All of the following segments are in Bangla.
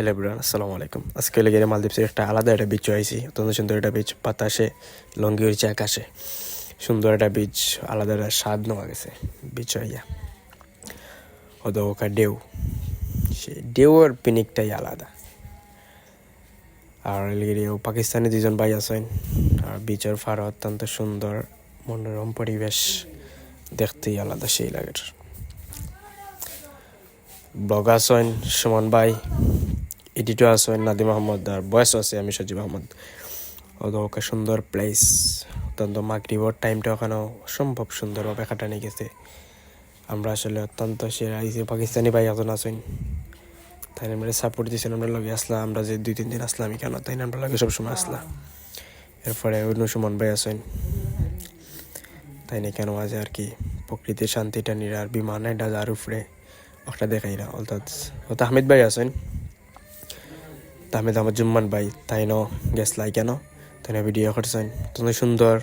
হ্যালো এভরিওয়ান, আসসালামু আলাইকুম। আজকে লেগে মালদ্বীপসের একটা আলাদা একটা বিচ আইছি। অত্যন্ত সুন্দর একটা বিচ, বাতাসে লঙ্গি উড়ছে আকাশে। সুন্দর একটা বিচ, আলাদা একটা স্বাদ নেওয়া গেছে বিচ হইয়া। হয়তো ওকা ঢেউ, সে ঢেউয়ের পিনিকটাই আলাদা। আর লেগেও পাকিস্তানি দুজন ভাই আছেন। আর বিচের ফাড়া অত্যন্ত সুন্দর, মনোরম পরিবেশ, দেখতেই আলাদা সেই লাগে। ব্লগ আছেন সুমন ভাই, এডিটর আছেন নাদিম আহমদ, আর বয়স আছে আমি সজীব আহমদ। ওকে সুন্দর প্লেস, অত্যন্ত মাগরিবর টাইমটা ওখানেও অসম্ভব সুন্দরভাবে কাটানো গেছে। আমরা আসলে অত্যন্ত সেরা যে পাকিস্তানি ভাই একজন আছেন, তাই আমরা সাপোর্ট দিয়েছেন, আমরা লগে আসলাম। আমরা যে 2-3 দিন আসলাম কেন, তাই আমরা লগে সবসময় আসলাম। এরপরে অন্য সুমন ভাই আছেন, তাই না কেন আজ আর কি প্রকৃতির শান্তিটা নিয়ে আর বিমানে ডাজার উপরে একটা দেখাই না। অর্থাৎ আহমেদ ভাই আছেন, তাহমেদ আমার জুম্মান ভাই, তাই ন গেছলাই কেন, তাই না ভিডিও করছেন তুমি সুন্দর।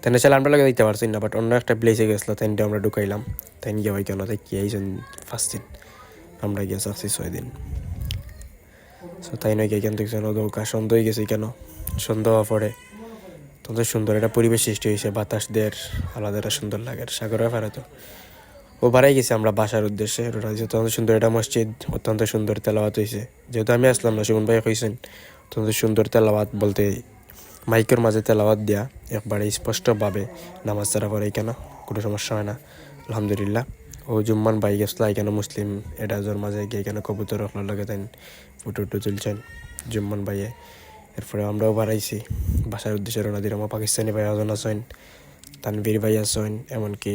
তাই না চাল আমরা লাগে দিতে পারছি না, বাট অন্য একটা প্লেসে গেছিলো, তাই আমরা ঢুকাইলাম। তাই গিয়ে ভাই কেন, তাই কি আইছেন ফার্স্ট দিন, আমরা গিয়ে আসছি 6 দিন। সো তাই নয় গিয়ে কেন দেখছেন ওকা সন্ধ্যা হয়ে গেছে কেন, সন্ধ্যা হওয়া পরে তোমাদের সুন্দর একটা পরিবেশ সৃষ্টি হয়েছে, বাতাস দের আলাদা একটা সুন্দর লাগে। সাগরের পারে তো ও বাড়াই গেছে আমরা বাসার উদ্দেশ্যে। অত্যন্ত সুন্দর একটা মসজিদ, অত্যন্ত সুন্দর তেলাওয়াত হয়েছে। যেহেতু আমি আসলাম না, সুমন ভাই কইছেন অত্যন্ত সুন্দর তেলাওয়াত বলতে মাইকের মাঝে তেলাওয়াত দেওয়া একবারে স্পষ্টভাবে নামাজ তারা পড়ে কেন, কোনো সমস্যা হয় না আলহামদুলিল্লাহ। ও জুম্মান ভাই গেছলা কেন মুসলিম এটাজোর মাঝে গিয়ে কেন কবুতর রখলার লাগে তাই ফটো তুলছেন জুম্মান ভাইয়ে। এরপরে আমরাও বাড়াইছি বাসার উদ্দেশ্যে রওনা দিলাম। পাকিস্তানি ভাই আজন আছেন, তানভীর ভাই আছেন, এমনকি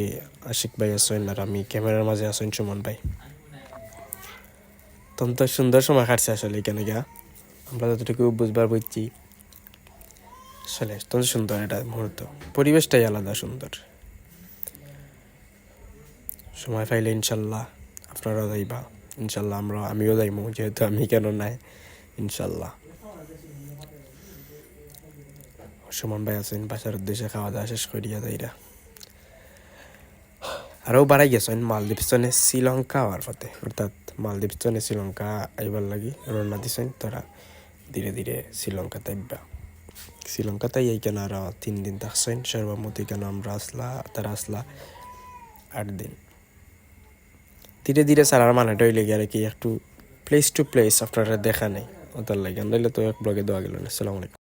আশিক ভাই আছেন, আর আমি ক্যামেরার মাঝে আছেন সুমন ভাই। অত্যন্ত সুন্দর সময় কাটছে আসলে এখানে গিয়া, আমরা যতটুকু বুঝবার বুঝছি। আসলে অত্যন্ত সুন্দর এটা মুহূর্ত, পরিবেশটাই আলাদা সুন্দর। সময় পাইলে ইনশাল্লাহ আপনারাও যাইবা, ইনশাল্লাহ আমিও যাইমু, যেহেতু আমি কেন নাই ইনশাল্লাহ। সুমন ভাই আছেন বাসার উদ্দেশ্যে খাওয়া দাওয়া শেষ করিয়া যাইরা। আরও বাড়াই গেছেন মালদ্বীপস্থানে শ্রীলঙ্কা হওয়ার পথে, অর্থাৎ মালদ্বীপস্থানে শ্রীলঙ্কা আইবার লাগি রওনা দিছেন তারা। ধীরে ধীরে শ্রীলঙ্কাতে আইবা, শ্রীলঙ্কাতে এই কেন আর 3 দিন থাকছেন সর্বমতি কেন। তারা আসলা 8 দিন। ধীরে ধীরে সারার মানেটা হইলে গিয়ে আর কি একটু প্লেস টু প্লেস আপনারা দেখা নেই, ওটার লাগে আনলে তো এক ব্লগে দেওয়া গেল না। আসসালামু আলাইকুম।